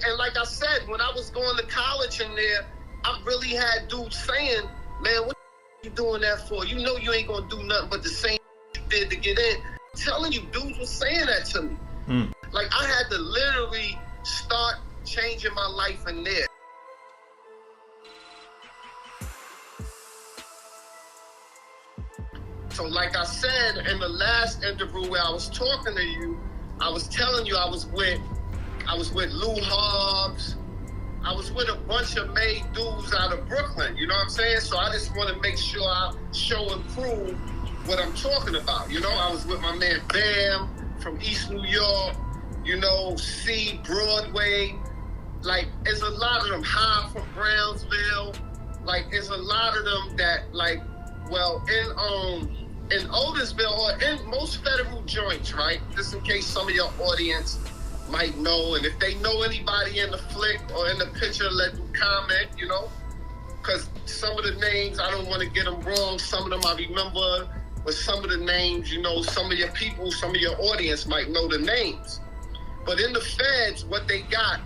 And like I said, when I was going to college in there, I really had dudes saying, man, what you doing that for? You know you ain't gonna do nothing but the same you did to get in. I'm telling you, dudes was saying that to me. Like, I had to literally start changing my life in there. So like I said in the last interview where I was talking to you, I was telling you I was with Lou Hobbs. I was with a bunch of made dudes out of Brooklyn, you know what I'm saying? So I just want to make sure I show and prove what I'm talking about. You know, I was with my man Bam from East New York, you know, C, Broadway. Like, there's a lot of them. High from Brownsville. Like, there's a lot of them that, like, well, in Otisville or in most federal joints, right? Just in case some of your audience might know, and if they know anybody in the flick or in the picture, let them comment, you know? Because some of the names, I don't want to get them wrong. Some of them I remember, but some of the names, you know, some of your people, some of your audience might know the names. But in the feds, what they got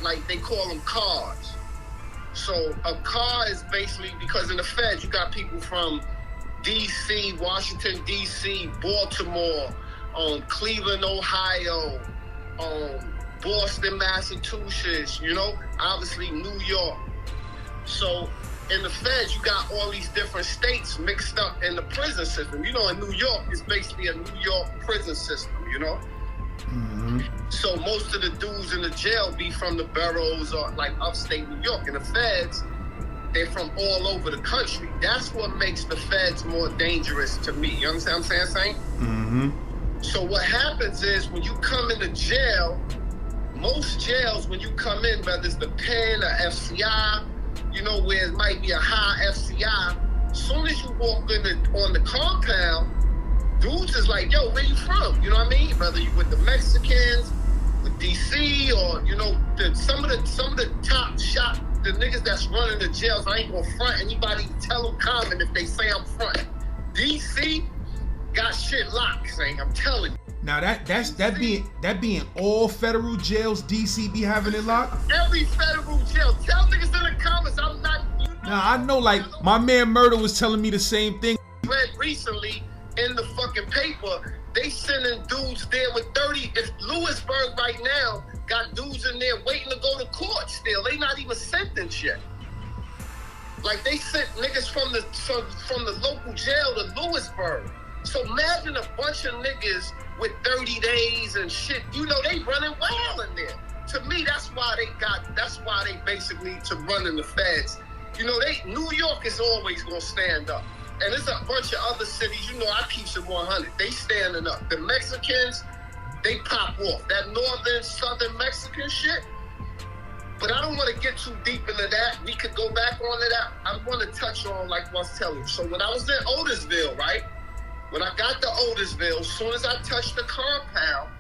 like, they call them cards. So a car is basically, because in the feds, you got people from D.C., Washington, D.C., Baltimore, Cleveland, Ohio, Boston, Massachusetts, you know, obviously New York. So in the feds, you got all these different states mixed up in the prison system. You know, in New York, it's basically a New York prison system, you know? Mm-hmm. So most of the dudes in the jail be from the boroughs or like upstate New York. In the feds, they're from all over the country. That's what makes the feds more dangerous to me. You understand what I'm saying? Mm-hmm. So what happens is when you come into jail, most jails, when you come in, whether it's the pen or FCI, you know, where it might be a high FCI, as soon as you walk in on the compound, dudes is like, yo, where you from? You know what I mean? Whether you with the Mexicans, with DC, or, you know, some of the top shot, the niggas that's running the jails, I ain't gonna front anybody, tell them comment if they say I'm front. DC got shit locked, saying, I'm telling you. Now that being all federal jails, DC be having it locked? Every federal jail. Tell niggas in the comments, I'm not, you know. Now I know, like, my man Murder was telling me the same thing. Read recently in the fucking paper, they sending dudes there with 30, if Lewisburg right now got dudes in there waiting to go to court still. They not even sentenced yet. Like, they sent niggas from the local jail to Lewisburg. So imagine a bunch of niggas with 30 days and shit. You know, they running wild in there. To me, that's why they basically to run in the feds. You know, New York is always gonna stand up. And there's a bunch of other cities, you know, I keep it 100. They standing up. The Mexicans, they pop off. That northern, southern Mexican shit. But I don't want to get too deep into that. We could go back onto that. I want to touch on, like I was telling you. So when I was in Otisville, right? When I got to Otisville, as soon as I touched the compound,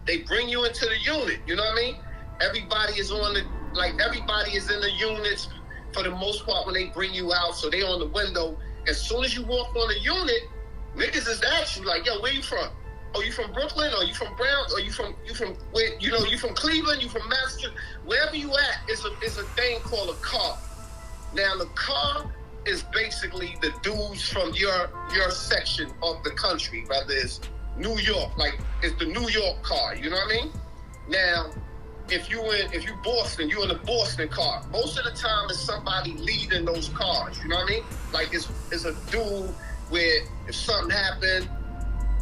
they bring you into the unit. You know what I mean? Everybody is everybody is in the units for the most part when they bring you out. So they on the window. As soon as you walk on the unit, niggas is at you like, yo, where you from? Oh, you from Brooklyn? Or you from Brown? Or you from where, you know, you from Cleveland? You from Massachusetts? Wherever you at is a thing called a car. Now the car is basically the dudes from your section of the country, whether it's New York, like it's the New York car, you know what I mean? Now, if you Boston, you in the Boston car. Most of the time it's somebody leading those cars, you know what I mean? Like it's a dude where if something happened,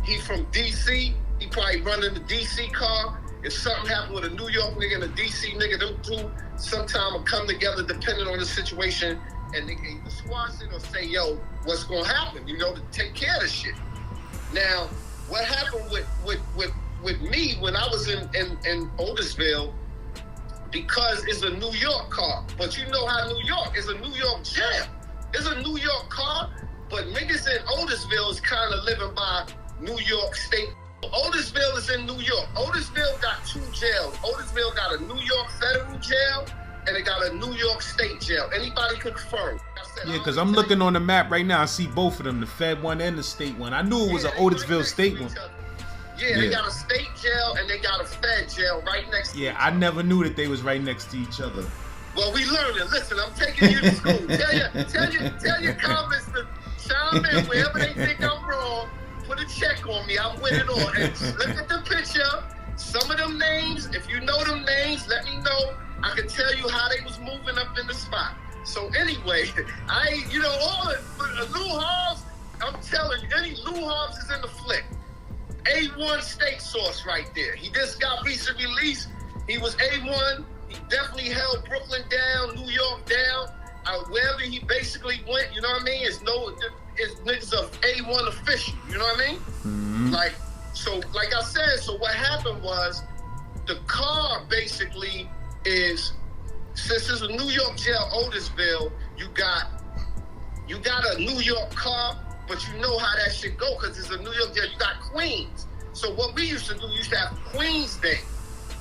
he from DC, he probably running the DC car. If something happened with a New York nigga and a DC nigga, them two sometime will come together depending on the situation, and they can either squash it or say, yo, what's gonna happen, you know, to take care of the shit. Now, what happened with me when I was in Otisville, because it's a New York car, but you know how New York is a New York jail. It's a New York car, but niggas in Otisville is kind of living by New York State. Otisville is in New York. Otisville got two jails. Otisville got a New York federal jail, and it got a New York State jail. Anybody can confirm. Yeah, because I'm looking on the map right now. I see both of them, the Fed one and the State one. I knew it was an Otisville State one. Yeah, they got a state jail and they got a fed jail right next to each other. I never knew that they was right next to each other. Well, we learning. Listen, I'm taking you to school. Tell your comments to chime in wherever they think I'm wrong. Put a check on me. I'm with it all. And look at the picture. Some of them names, if you know them names, let me know. I can tell you how they was moving up in the spot. So anyway, all the Lou Hobbs, I'm telling you, any Lou Hobbs is in the flick. A1 steak sauce right there. He just got recent release. He was A1. He definitely held Brooklyn down, New York down. Wherever he basically went, you know what I mean? It's niggas of A1 official, you know what I mean? Mm-hmm. Like I said, so what happened was the car basically is, since it's a New York jail, Otisville, you got a New York car, but you know how that shit go because it's a New York jail. You got Queens. So what we used to do, we used to have Queens Day.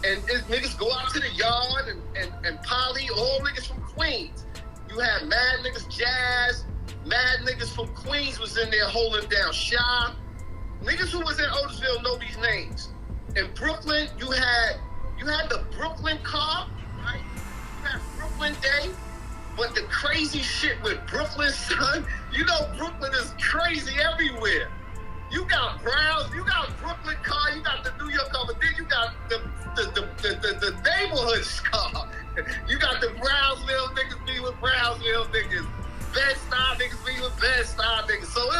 And niggas go out to the yard and poly, all niggas from Queens. You had mad niggas, Jazz, mad niggas from Queens was in there holding down Shy. Niggas who was in Otisville know these names. In Brooklyn, you had the Brooklyn car, right? You had Brooklyn Day. But the crazy shit with Brooklyn, son, you know Brooklyn is crazy everywhere. You got Browns, you got Brooklyn car, you got the New York car, but then you got the neighborhood's car. You got the Brownsville niggas be with Brownsville niggas. Bed-Stuy niggas be with Bed-Stuy niggas. So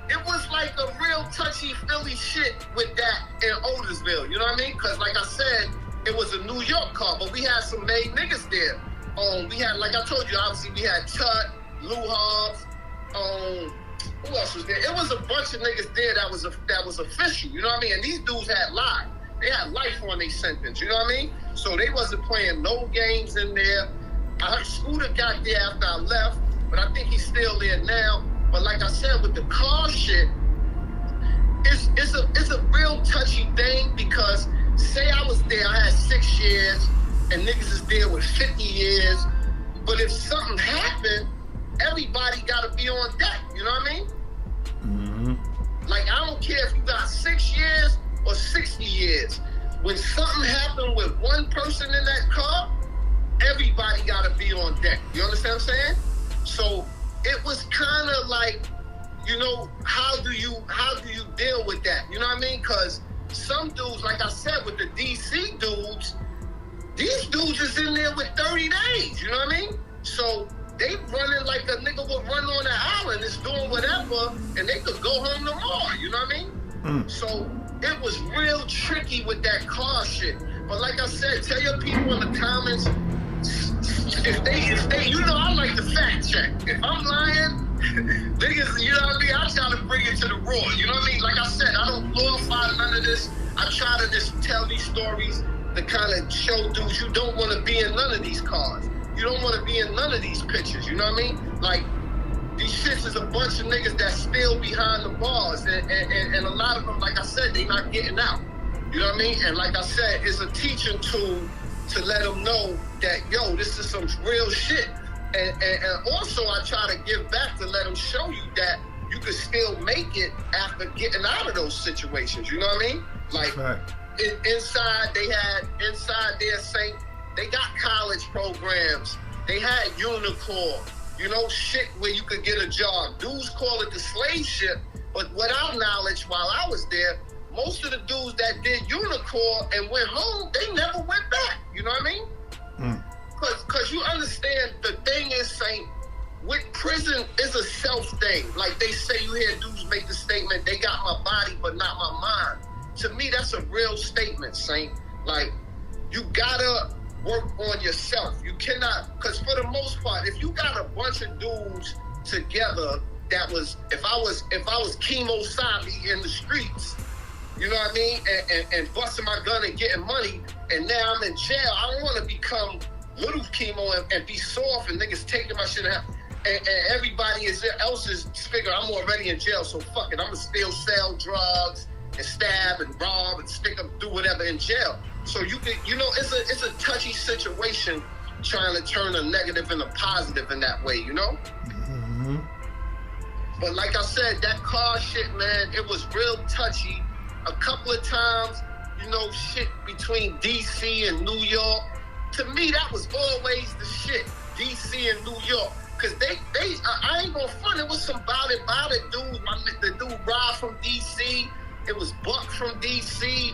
it was like a real touchy-feely shit with that in Otisville, you know what I mean? Because like I said, it was a New York car, but we had some made niggas there. We had, like I told you, obviously we had Tut, Lou Hobbs, who else was there? It was a bunch of niggas there that was official, you know what I mean? And these dudes had life. They had life on their sentence, you know what I mean? So they wasn't playing no games in there. I heard Scooter got there after I left, but I think he's still there now. But like I said, with the car shit, it's a real touchy thing because say I was there, I had 6 years, and niggas is there with 50 years. But if something happened, everybody got to be on deck. You know what I mean? Mm-hmm. Like, I don't care if you got 6 years or 60 years. When something happened with one person in that car, everybody got to be on deck. You understand what I'm saying? So it was kind of like, you know, how do you deal with that? You know what I mean? Because some dudes, like I said, with the DC dudes, these dudes is in there with 30 days, you know what I mean? So they running like a nigga would run on the island, is doing whatever, and they could go home tomorrow, you know what I mean? Mm. So it was real tricky with that car shit. But like I said, tell your people in the comments, if they, you know, I like to fact check. If I'm lying, niggas, you know what I mean? I try to bring it to the raw, you know what I mean? Like I said, I don't glorify none of this. I try to just tell these stories to kind of show dudes you don't want to be in none of these cars. You don't want to be in none of these pictures, you know what I mean? Like, these shits is a bunch of niggas that's still behind the bars. And a lot of them, like I said, they not getting out. You know what I mean? And like I said, it's a teaching tool to let them know that, yo, this is some real shit. And also I try to give back to let them show you that you can still make it after getting out of those situations. You know what I mean? Like, right. Inside there, Saint, they got college programs. They had Unicorn, you know, shit where you could get a job. Dudes call it the slave ship, but without knowledge, while I was there, most of the dudes that did Unicorn and went home, they never went back. You know what I mean? Mm. Because you understand, the thing is, Saint, with prison is a self thing. Like they say, you hear dudes make the statement, they got my body, but not my mind. To me, that's a real statement, Saint. Like, you gotta work on yourself. You cannot, because for the most part, if you got a bunch of dudes together that was, if I was Chemo Sabi in the streets, you know what I mean, and busting my gun and getting money, and now I'm in jail, I don't want to become little Chemo and be soft and niggas taking my shit and everybody else is figuring I'm already in jail, so fuck it, I'm gonna still sell drugs and stab and rob and stick them, do whatever in jail. So you can, you know, it's a touchy situation trying to turn a negative into positive in that way, you know? Mm-hmm. But like I said, that car shit, man, it was real touchy a couple of times, you know, shit between DC and New York. To me, that was always the shit, DC and New York. Cause I ain't gonna front, it was some bout it dudes. The dude Rob from DC, it was Buck from DC,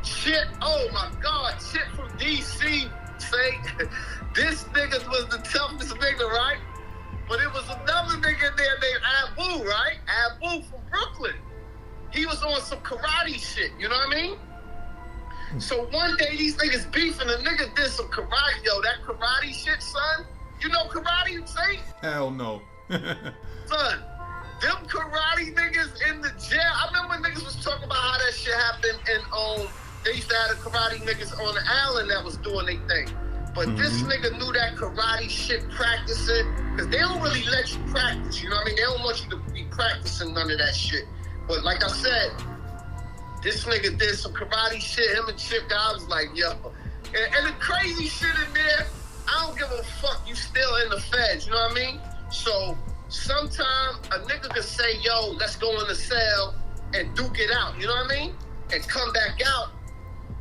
shit, oh my God, shit from DC, say, this nigga was the toughest nigga, right? But it was another nigga there named Abu, right? Abu from Brooklyn. He was on some karate shit, you know what I mean? So one day these niggas beefing, a nigga did some karate, yo, that karate shit, son. You know karate, say? Hell no. Son, them karate niggas in the jail. I remember niggas was talking about how that shit happened and they used to have the karate niggas on the island that was doing their thing. But this nigga knew that karate shit practicing, because they don't really let you practice, you know what I mean? They don't want you to be practicing none of that shit. But like I said, this nigga did some karate shit, him and Chip guy was like, yo. And the crazy shit in there, I don't give a fuck, you still in the feds, you know what I mean? So sometimes a nigga can say, yo, let's go in the cell and duke it out, you know what I mean? And come back out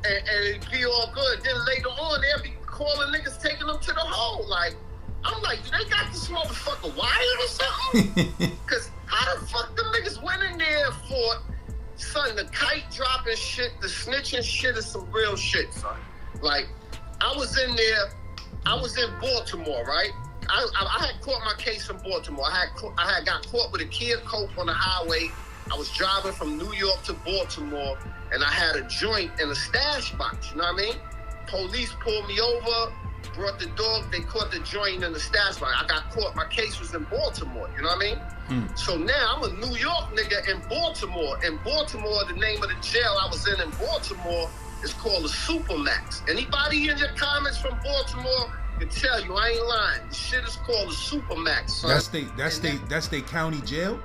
and it be all good. Then later on, they'll be calling niggas, taking them to the hole. Like, I'm like, do they got this motherfucker wired or something? Because how the fuck them niggas went in there for, son, the kite dropping shit, the snitching shit is some real shit, son. Like, I was in Baltimore, right? I had caught my case in Baltimore. I had got caught with a Kia Coke on the highway. I was driving from New York to Baltimore, and I had a joint in a stash box, you know what I mean? Police pulled me over, brought the dog, they caught the joint in the stash box. I got caught, my case was in Baltimore, you know what I mean? So now I'm a New York nigga in Baltimore. In Baltimore, the name of the jail I was in Baltimore is called the Supermax. Anybody in your comments from Baltimore can tell you, I ain't lying. The shit is called the Supermax, son. That's they county jail?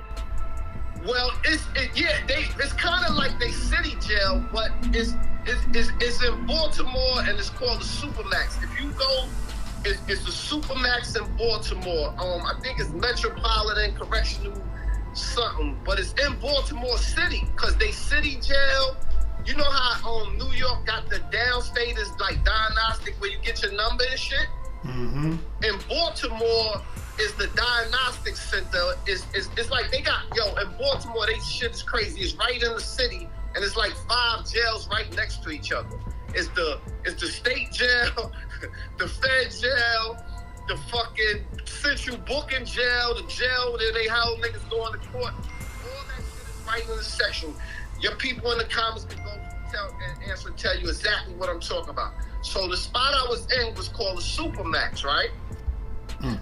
Well, it's kind of like they city jail, but it's in Baltimore and it's called the Supermax. If you go, it's the Supermax in Baltimore. I think it's Metropolitan Correctional something, but it's in Baltimore City because they city jail. You know how New York got the downstate is like diagnostic where you get your number and shit? Mm-hmm. In Baltimore is the diagnostic center. It's like they got, in Baltimore, they shit is crazy. It's right in the city and it's like 5 jails right next to each other. It's the state jail, the fed jail, the fucking central booking jail, the jail where they hold niggas going to court. All that shit is right in the section. Your people in the comments can go tell you exactly what I'm talking about. So the spot I was in was called the Supermax, right?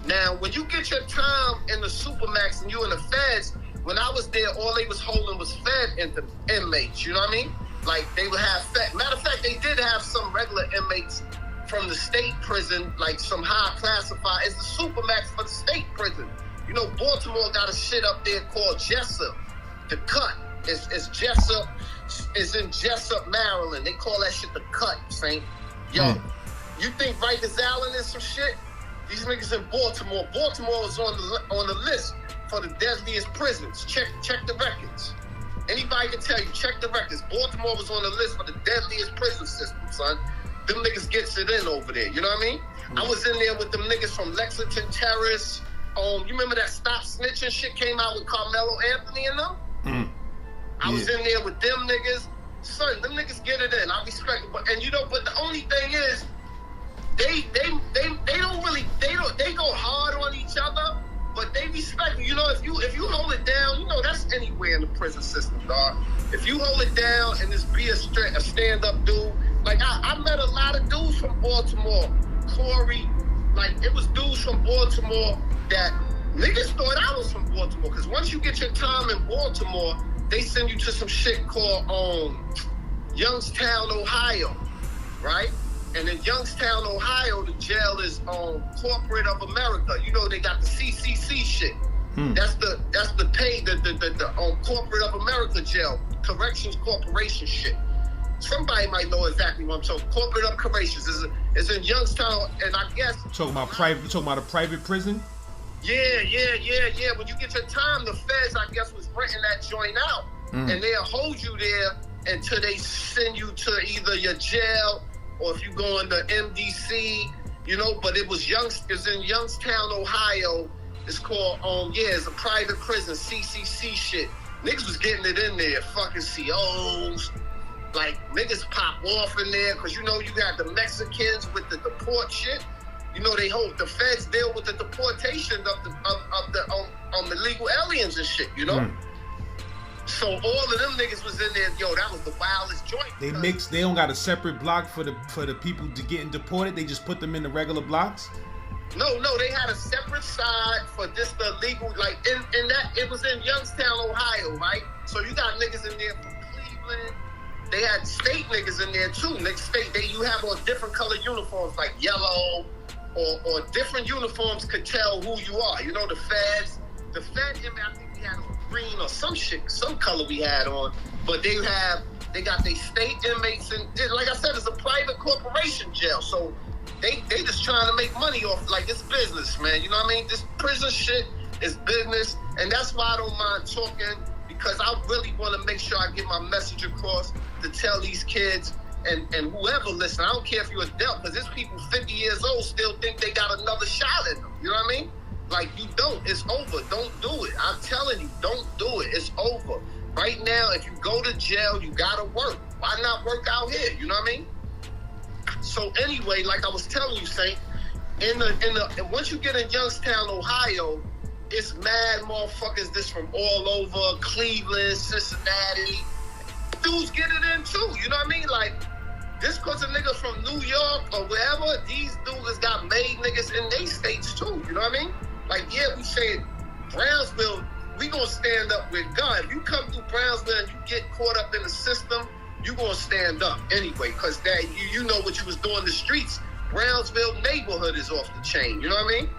Now, when you get your time in the Supermax and you in the feds, when I was there, all they was holding was fed inmates, you know what I mean? Like, they would have fed. Matter of fact, they did have some regular inmates from the state prison, like some high classified. It's the Supermax for the state prison. You know, Baltimore got a shit up there called Jessup. The Cut. It's Jessup. It's in Jessup, Maryland. They call that shit the Cut, Saint. Yo, you think Rikers Island is some shit? These niggas in Baltimore. Baltimore is on the list for the deadliest prisons. Check the records. Anybody can tell you, check the records. Baltimore was on the list for the deadliest prison system, son. Them niggas gets it in over there, you know what I mean? I was in there with them niggas from Lexington Terrace. You remember that Stop Snitching shit came out with Carmelo Anthony and them? I was in there with them niggas. Son, them niggas get it in. I respect it. But the only thing is, they don't really, they go hard on each other, but they respect you. You know, if you hold it down, you know, that's anywhere in the prison system, dog. If you hold it down and just be a stand-up dude, like I met a lot of dudes from Baltimore, Corey, like it was dudes from Baltimore that niggas thought I was from Baltimore, because once you get your time in Baltimore, they send you to some shit called Youngstown, Ohio, right? And in Youngstown, Ohio, the jail is Corporate of America. You know, they got the CCC shit. That's the Corporate of America jail, Corrections Corporation shit. Somebody might know exactly what I'm talking. Corporate of Corrections is in Youngstown, and I guess talking about a private prison. Yeah. When you get your time, the feds, I guess, was renting that joint out. and they'll hold you there until they send you to either your jail or if you go into MDC, you know. But it's in Youngstown, Ohio. It's called it's a private prison, CCC shit. Niggas was getting it in there, fucking COs. Like, niggas pop off in there, because you know you got the Mexicans with the deport shit. You know, the feds deal with the deportation of the illegal aliens and shit, you know? So all of them niggas was in there, yo, that was the wildest joint. They don't got a separate block for the people to getting deported, they just put them in the regular blocks? No, they had a separate side for just the legal, like, in that, it was in Youngstown, Ohio, right? So you got niggas in there from Cleveland. They had state niggas in there too. You have on different color uniforms, like yellow, or different uniforms could tell who you are. You know, the feds, I think we had on green or some shit, some color we had on. But they got their state inmates, and like I said, it's a private corporation jail. So they just trying to make money off, like, it's business, man. You know what I mean? This prison shit is business, and that's why I don't mind talking, because I really want to make sure I get my message across to tell these kids and whoever listen. I don't care if you're adult, because there's people 50 years old still think they got another shot in them. You know what I mean? Like, you don't. It's over. Don't do it. I'm telling you, don't do it. It's over. Right now, if you go to jail, you gotta work. Why not work out here? You know what I mean? So anyway, like I was telling you, Saint, once you get in Youngstown, Ohio, it's mad motherfuckers this from all over, Cleveland, Cincinnati. Dudes get it in too, you know what I mean? Like, just cause a nigga from New York or wherever, these dudes got made niggas in they states too, you know what I mean? Like, yeah, we say Brownsville, we gonna stand up with God. If you come through Brownsville and you get caught up in the system, you gonna stand up anyway, cause that you know what you was doing in the streets. Brownsville neighborhood is off the chain, you know what I mean?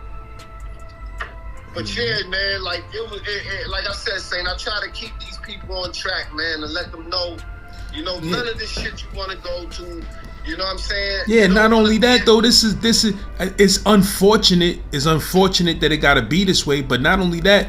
But yeah, man, like like I said, Saint, I try to keep these people on track, man, and let them know, you know, none of this shit you want to go to. You know what I'm saying? Yeah, not only that though, this is it's unfortunate. It's unfortunate that it gotta be this way, but not only that,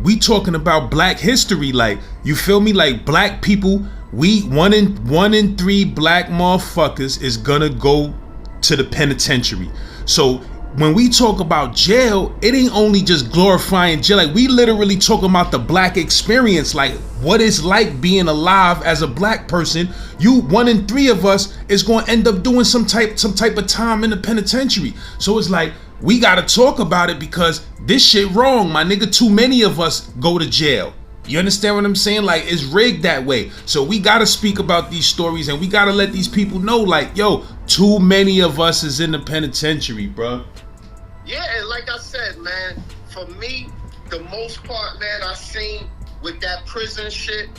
we talking about black history, like, you feel me? Like, black people, we one in 3 black motherfuckers is gonna go to the penitentiary. So when we talk about jail, it ain't only just glorifying jail. Like, we literally talking about the black experience, like what it's like being alive as a black person. 1 in 3 of us is going to end up doing some type of time in the penitentiary. So it's like, we got to talk about it, because this shit wrong, my nigga. Too many of us go to jail. You understand what I'm saying? Like, it's rigged that way. So we got to speak about these stories, and we got to let these people know, like, yo, too many of us is in the penitentiary, bro. Yeah, and like I said, man, for me, the most part, man, I seen with that prison shit,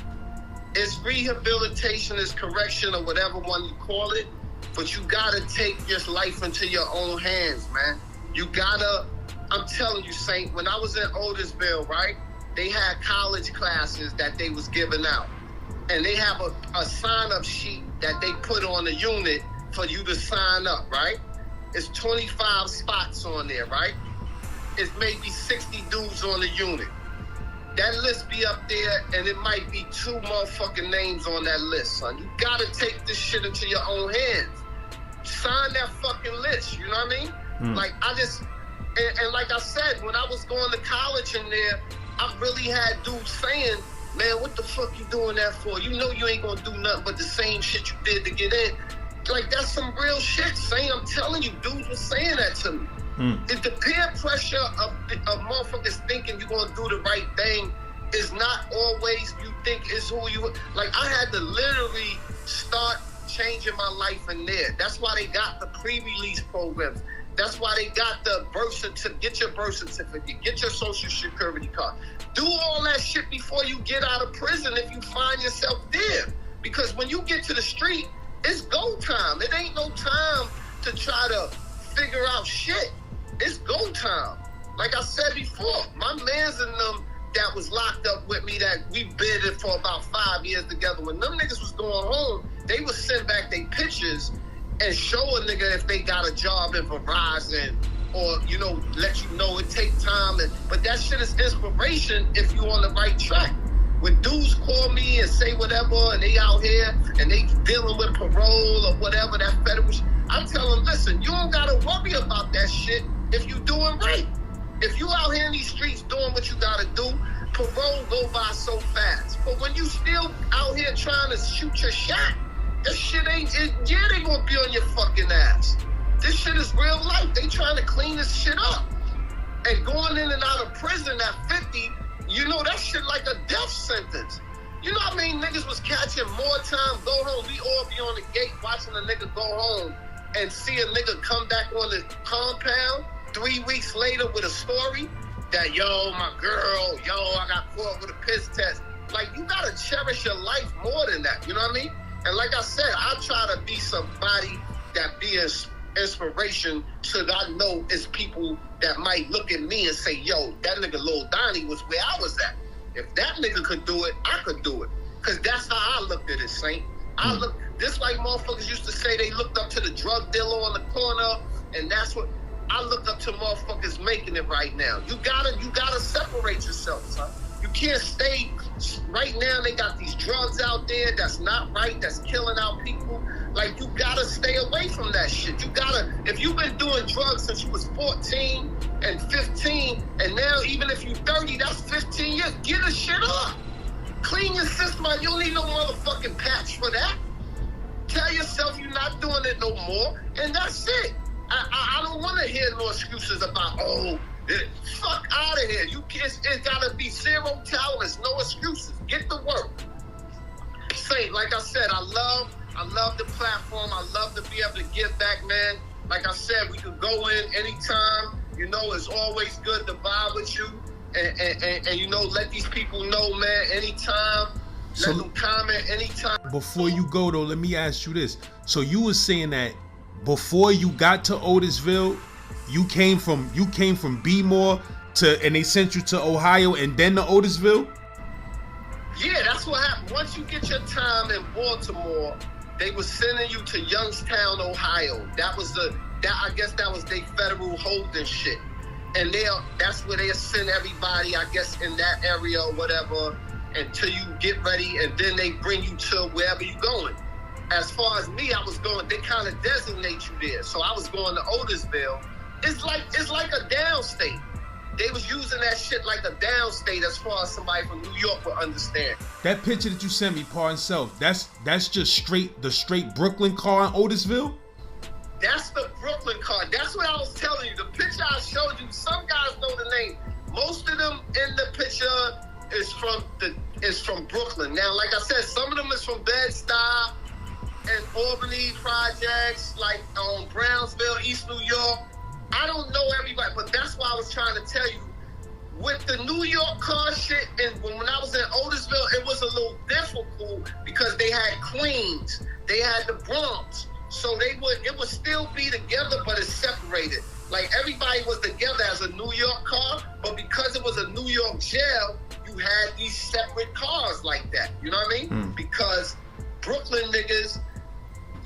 it's rehabilitation, it's correction, or whatever one you call it, but you gotta take your life into your own hands, man. You gotta, I'm telling you, Saint, when I was in Otisville, right, they had college classes that they was giving out, and they have a sign-up sheet that they put on the unit for you to sign up, right? It's 25 spots on there, right? It's maybe 60 dudes on the unit. That list be up there, and it might be 2 motherfucking names on that list, son. You gotta take this shit into your own hands. Sign that fucking list, you know what I mean? Like, I just, and like I said, when I was going to college in there, I really had dudes saying, man, what the fuck you doing that for? You know you ain't gonna do nothing but the same shit you did to get in. Like, that's some real shit, Saying, I'm telling you, dudes was saying that to me. If the peer pressure of motherfuckers thinking you're gonna do the right thing is not always you think is who you, like, I had to literally start changing my life in there. That's why they got the pre-release programs. That's why they got the birth certificate. Get your birth certificate, get your social security card. Do all that shit before you get out of prison if you find yourself there. Because when you get to the street, it's go time. It ain't no time to try to figure out shit. It's go time. Like I said before, my mans and them that was locked up with me, that we bidded for about 5 years together, when them niggas was going home, they would send back their pictures and show a nigga if they got a job in Verizon, or, you know, let you know it take time. But that shit is inspiration if you on the right track. when dudes call me and say whatever, and they out here and they dealing with parole or whatever, that federal shit, I'm telling them, listen, you don't gotta worry about that shit if you doing right. If you out here in these streets doing what you gotta do, parole go by so fast. But when you still out here trying to shoot your shot, that shit yeah, they gonna be on your fucking ass. This shit is real life. They trying to clean this shit up. And going in and out of prison at 50, you know, that shit like a death sentence. You know what I mean? Niggas was catching more time, go home. We all be on the gate watching a nigga go home and see a nigga come back on the compound 3 weeks later with a story that, yo, my girl, yo, I got caught with a piss test. Like, you gotta cherish your life more than that, you know what I mean? And like I said, I try to be somebody that be inspiration so that I know it's people that might look at me and say, yo, that nigga Lil Donnie was where I was at. If that nigga could do it, I could do it. Because that's how I looked at it, Saint. I look just like motherfuckers used to say they looked up to the drug dealer on the corner, and that's what I look up to motherfuckers making it right now. You gotta separate yourself, son. You can't stay right now. They got these drugs out there that's not right, that's killing out people. Like, you gotta stay away from that shit. You gotta, if you've been doing drugs since you was 14 and 15, and now even if you 30, that's 15 years, get the shit up. Clean your system out. You don't need no motherfucking patch for that. Tell yourself you're not doing it no more, and that's it. I don't want to hear no excuses about, fuck out of here. It's gotta be zero tolerance, no excuses. Get to work. Saint, like I said, I love the platform. I love to be able to give back, man. Like I said, we could go in anytime. You know, it's always good to vibe with you. And you know, let these people know, man, anytime. Let them comment anytime. Before you go, though, let me ask you this. So you were saying that before you got to Otisville, you came from B-More and they sent you to Ohio and then to Otisville? Yeah, that's what happened. Once you get your time in Baltimore, they were sending you to Youngstown, Ohio. I guess that was their federal holding shit. And that's where they send everybody, I guess, in that area or whatever, until you get ready, and then they bring you to wherever you're going. As far as me, I was going, they kind of designate you there. So I was going to Otisville. It's like a downstate. They was using that shit like a downstate as far as somebody from New York would understand. That picture that you sent me, Par and Self, that's just the straight Brooklyn car in Otisville? That's the Brooklyn car. That's what I was telling you. The picture I showed you, some guys know the name. Most of them in the picture is from Brooklyn. Now, like I said, some of them is from Bed-Stuy and Albany projects, like Brownsville, East New York. I don't know everybody, but that's why I was trying to tell you. With the New York car shit, and when I was in Otisville, it was a little difficult because they had Queens, they had the Bronx, so it would still be together, but it's separated. Like, everybody was together as a New York car, but because it was a New York jail, you had these separate cars like that. You know what I mean? Because Brooklyn niggas,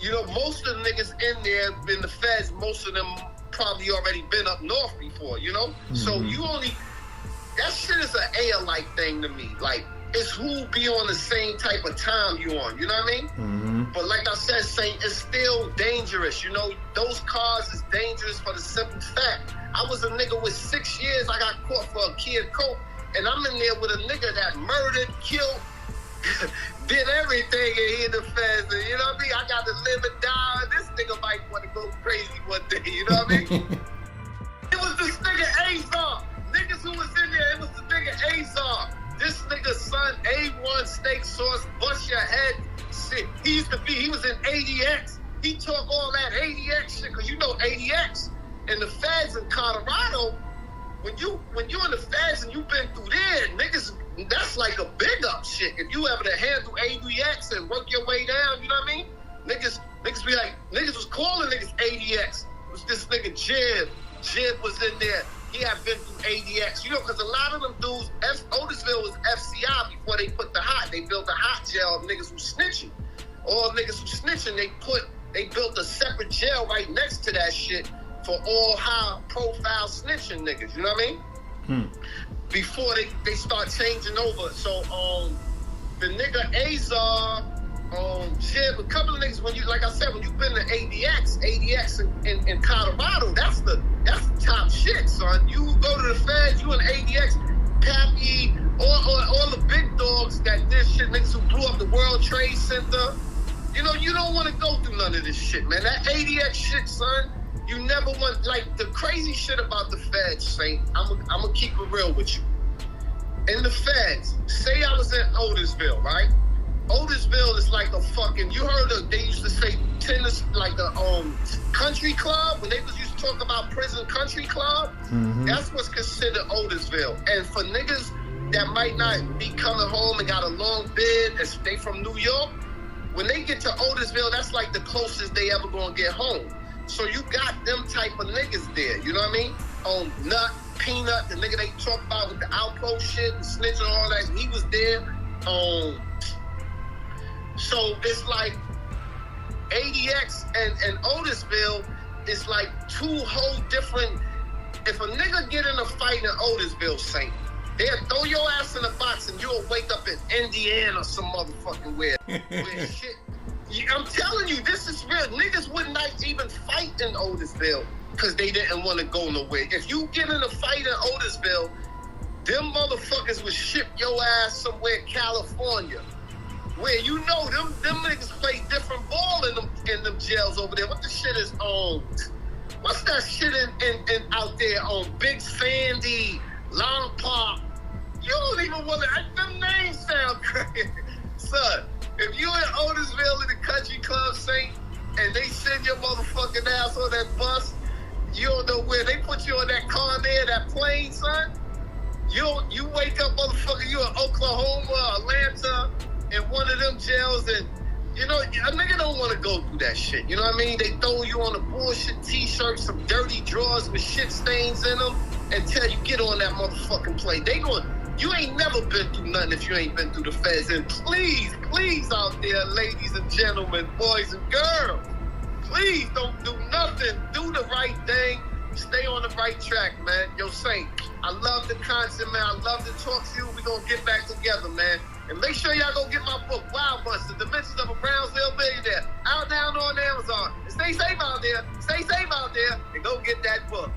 you know, most of the niggas in there, in the feds, most of them probably already been up north before, you know? So that shit is an A-alike thing to me. Like, it's who be on the same type of time you on, you know what I mean? But like I said, Saint, it's still dangerous, you know? Those cars is dangerous for the simple fact. I was a nigga with 6 years, I got caught for a kid coke, and I'm in there with a nigga that murdered, killed, did everything, and he in the feds, and you know what I mean? I got to live and die, and this nigga might want to go crazy one day, you know what I mean? It was this nigga Azar. Niggas who was in there, it was the nigga Azar. This nigga's son, A1 steak sauce, bust your head shit. He was in ADX. He took all that ADX shit, because you know ADX and the feds in Colorado, when you in the feds and you been through there, niggas, that's like a big up shit. If you ever to handle ADX and work your way down, you know what I mean? Niggas be like, niggas was calling niggas ADX. It was this nigga Jib. Jib was in there. He had been through ADX. You know, because a lot of them dudes, Otisville was FCI before they put they built a hot jail of niggas who snitching. All niggas who snitching, they built a separate jail right next to that shit for all high profile snitching niggas. You know what I mean? Before they start changing over. So the nigga Azar, Jib, a couple of niggas, when you, like I said, when you been to ADX in Colorado, that's the top shit, son. You go to the feds, you in ADX, Pappy, all the big dogs that did shit, niggas who blew up the World Trade Center. You know, you don't want to go through none of this shit, man. That ADX shit, son, you never want, like, the crazy shit about the feds, Saint, I'm gonna keep it real with you. In the feds, say I was in Otisville, right? Otisville is like a fucking, you heard of, they used to say tennis, like a country club, when they used to talk about prison country club, that's what's considered Otisville. And for niggas that might not be coming home and got a long bid, if they from New York, when they get to Otisville, that's like the closest they ever gonna get home. So you got them type of niggas there, you know what I mean? Nut, Peanut, the nigga they talk about with the outpost shit, and snitch and all that, he was there. So it's like ADX and Otisville is like two whole different. If a nigga get in a fight in Otisville, Saint, they'll throw your ass in a box and you'll wake up in Indiana or some motherfucking where shit. I'm telling you, this is real. Niggas would not even fight in Otisville because they didn't want to go nowhere. If you get in a fight in Otisville, them motherfuckers would ship your ass somewhere in California, where you know them niggas play different ball in them jails over there. What the shit is what's that shit in out there on Big Sandy, Long Park? You don't even want to. Them names sound crazy, son. If you in Otisville in the country club, Saint, and they send your motherfucking ass on that bus, you don't know where they put you on that car there, that plane, son. You wake up, motherfucker, you in Oklahoma, Atlanta, in one of them jails, and you know, a nigga don't want to go through that shit. You know what I mean? They throw you on a bullshit t-shirt, some dirty drawers with shit stains in them, and tell you get on that motherfucking plane. You ain't never been through nothing if you ain't been through the feds. And please out there, ladies and gentlemen, boys and girls, please don't do nothing. Do the right thing. Stay on the right track, man. Yo, Saint, I love the content, man. I love to talk to you. We gonna get back together, man. And make sure y'all go get my book, Wild Bust, The Dimensions of a Brownsville Millionaire. Out now on Amazon. And stay safe out there. Stay safe out there. And go get that book.